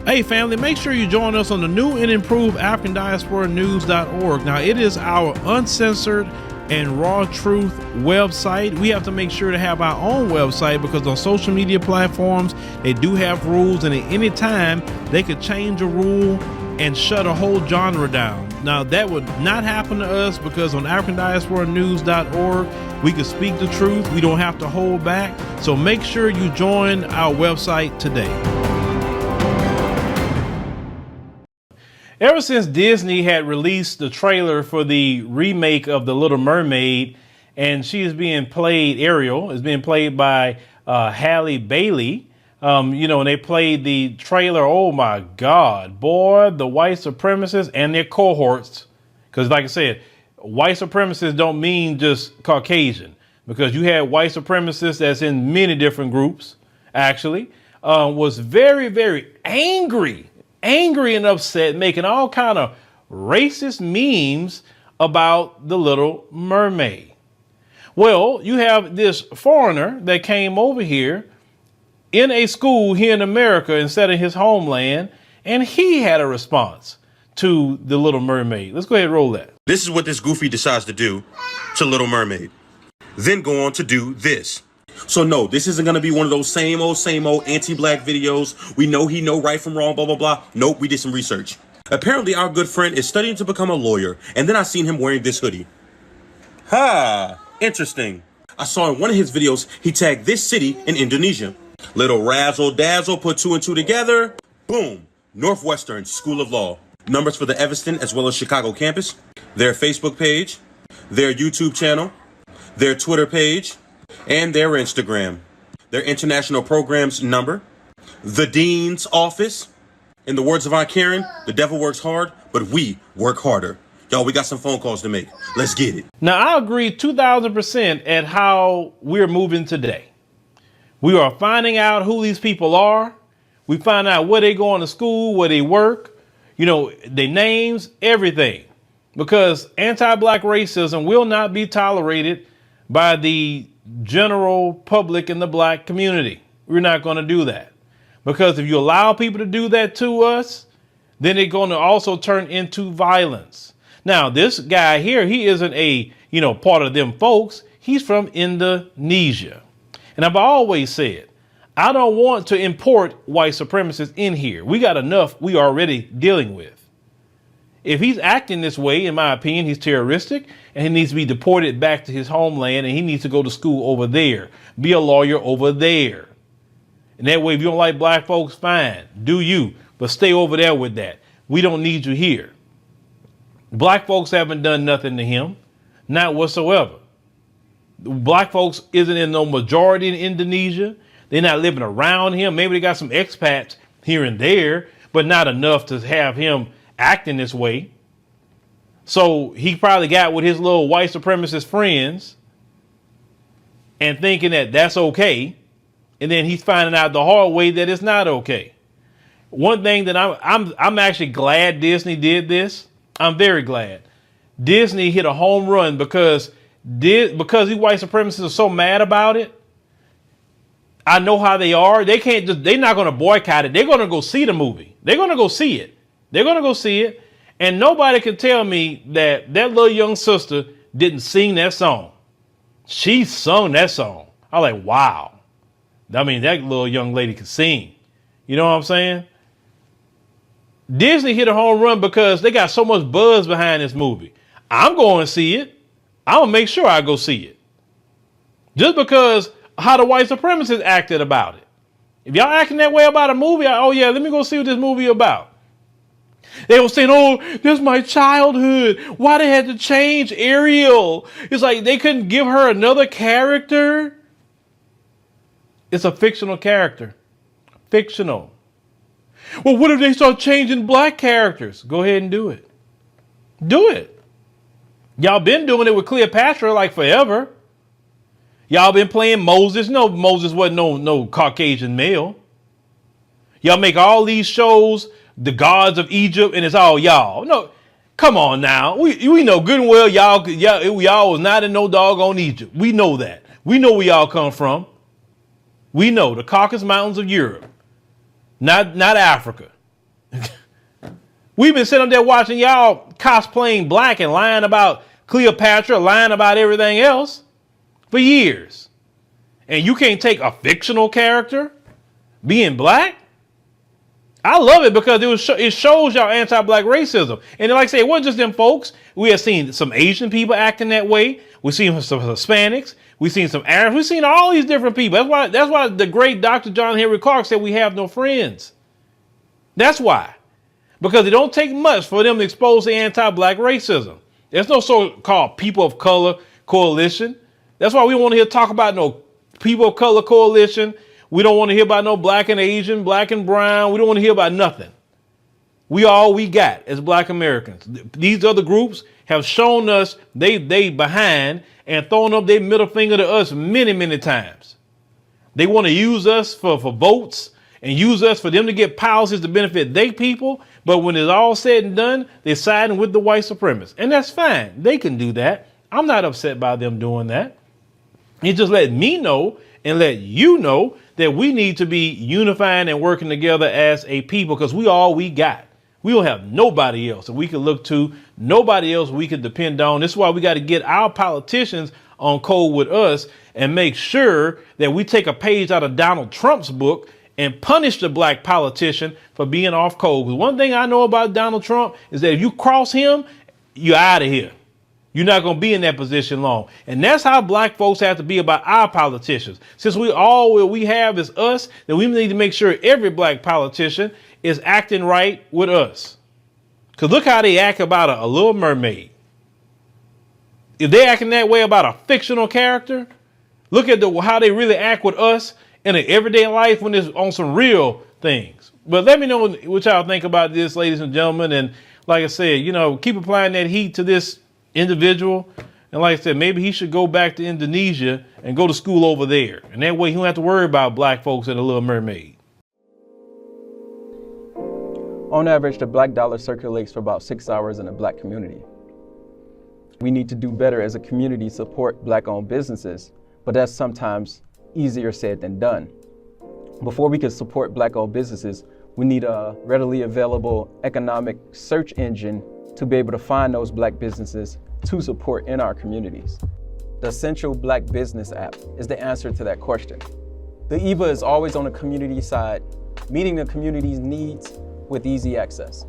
Hey family, make sure you join us on the new and improved African Diaspora News.org. Now, it is our uncensored and raw truth website. We have to make sure to have our own website because on social media platforms, they do have rules, and at any time they could change a rule and shut a whole genre down. Now, that would not happen to us because on African Diaspora News.org, we can speak the truth. We don't have to hold back. So make sure you join our website today. Ever since Disney had released the trailer for the remake of The Little Mermaid, and she is being played, Ariel is being played by Halle Bailey, and they played the trailer. Oh my God, boy, the white supremacists and their cohorts. Because like I said, white supremacists don't mean just Caucasian, because you had white supremacists that's in many different groups, actually, was very, very angry and upset, making all kind of racist memes about The Little Mermaid. Well, you have this foreigner that came over here in a school here in America instead of his homeland, and he had a response to The Little Mermaid. Let's go ahead and roll that. This is what this goofy decides to do to Little Mermaid. Then go on to do this. So no, this isn't going to be one of those same old anti-black videos. We know he know right from wrong, blah, blah, blah. Nope, we did some research. Apparently, our good friend is studying to become a lawyer, and then I seen him wearing this hoodie. Interesting. I saw in one of his videos, he tagged this city in Indonesia. Little razzle dazzle, put two and two together. Boom. Northwestern School of Law. Numbers for the Evanston as well as Chicago campus. Their Facebook page. Their YouTube channel. Their Twitter page. And their Instagram. Their international programs number. The dean's office. In the words of Aunt Karen, the devil works hard, but we work harder. Y'all, we got some phone calls to make. Let's get it. Now, I agree 2,000% at how we're moving today. We are finding out who these people are. We find out where they go to school, where they work, their names, everything. Because anti-black racism will not be tolerated by the general public in the black community. We're not going to do that. Because if you allow people to do that to us, then they're going to also turn into violence. Now, this guy here, he isn't a, part of them folks. He's from Indonesia. And I've always said, I don't want to import white supremacists in here. We got enough we already dealing with. If he's acting this way, in my opinion, he's terroristic and he needs to be deported back to his homeland, and he needs to go to school over there, be a lawyer over there. And that way, if you don't like black folks, fine, do you, but stay over there with that. We don't need you here. Black folks haven't done nothing to him, not whatsoever. Black folks isn't in no majority in Indonesia. They're not living around him. Maybe they got some expats here and there, but not enough to have him acting this way. So he probably got with his little white supremacist friends and thinking that that's okay. And then he's finding out the hard way that it's not okay. One thing that I'm actually glad Disney did this. I'm very glad Disney hit a home run because these white supremacists are so mad about it. I know how they are. They're not going to boycott it. They're going to go see the movie. They're going to go see it. They're going to go see it. And nobody can tell me that little young sister didn't sing that song. She sung that song. I was like, wow. I mean, that little young lady can sing. You know what I'm saying? Disney hit a home run because they got so much buzz behind this movie. I'm going to see it. I'm going to make sure I go see it. Just because how the white supremacists acted about it. If y'all acting that way about a movie, let me go see what this movie about. They were saying, oh, this is my childhood. Why they had to change Ariel? It's like they couldn't give her another character. It's a fictional character. Fictional. Well, what if they start changing black characters? Go ahead and do it. Do it. Y'all been doing it with Cleopatra like forever. Y'all been playing Moses. No, Moses wasn't no Caucasian male. Y'all make all these shows, the gods of Egypt, and it's all y'all. No, come on now. We know good and well y'all was not in no doggone Egypt. We know that. We know where y'all come from. We know the Caucasus Mountains of Europe, not Africa. We've been sitting there watching y'all cosplaying black and lying about Cleopatra, lying about everything else for years. And you can't take a fictional character being black? I love it because it shows y'all anti-black racism. And like I say, it wasn't just them folks. We have seen some Asian people acting that way. We've seen some Hispanics. We've seen some Arabs. We've seen all these different people. That's why the great Dr. John Henry Clark said we have no friends. That's why. Because it don't take much for them to expose the anti-black racism. There's no so-called people of color coalition. That's why we don't want to hear talk about no people of color coalition. We don't want to hear about no black and Asian, black and brown. We don't want to hear about nothing. We all we got as black Americans. These other groups have shown us they behind and thrown up their middle finger to us many, many times. They want to use us for votes and use us for them to get policies to benefit their people. But when it's all said and done, they're siding with the white supremacists. And that's fine. They can do that. I'm not upset by them doing that. It just let me know and let you know that we need to be unifying and working together as a people because we all we got. We don't have nobody else that we can look to, nobody else we can depend on. This is why we got to get our politicians on code with us and make sure that we take a page out of Donald Trump's book and punish the black politician for being off code. Because one thing I know about Donald Trump is that if you cross him, you're out of here. You're not going to be in that position long. And that's how black folks have to be about our politicians. Since all we have is us, then we need to make sure every black politician is acting right with us. Because look how they act about a Little Mermaid. If they acting that way about a fictional character, look at how they really act with us in an everyday life when it's on some real things. But let me know what y'all think about this, ladies and gentlemen. And like I said, keep applying that heat to this individual. And like I said, maybe he should go back to Indonesia and go to school over there. And that way he don't have to worry about black folks in the Little Mermaid. On average, the black dollar circulates for about 6 hours in the black community. We need to do better as a community to support black-owned businesses, but that's sometimes easier said than done. Before we can support black-owned businesses, we need a readily available economic search engine to be able to find those black businesses to support in our communities. The Essential Black Business app is the answer to that question. The EBA is always on the community side, meeting the community's needs with easy access.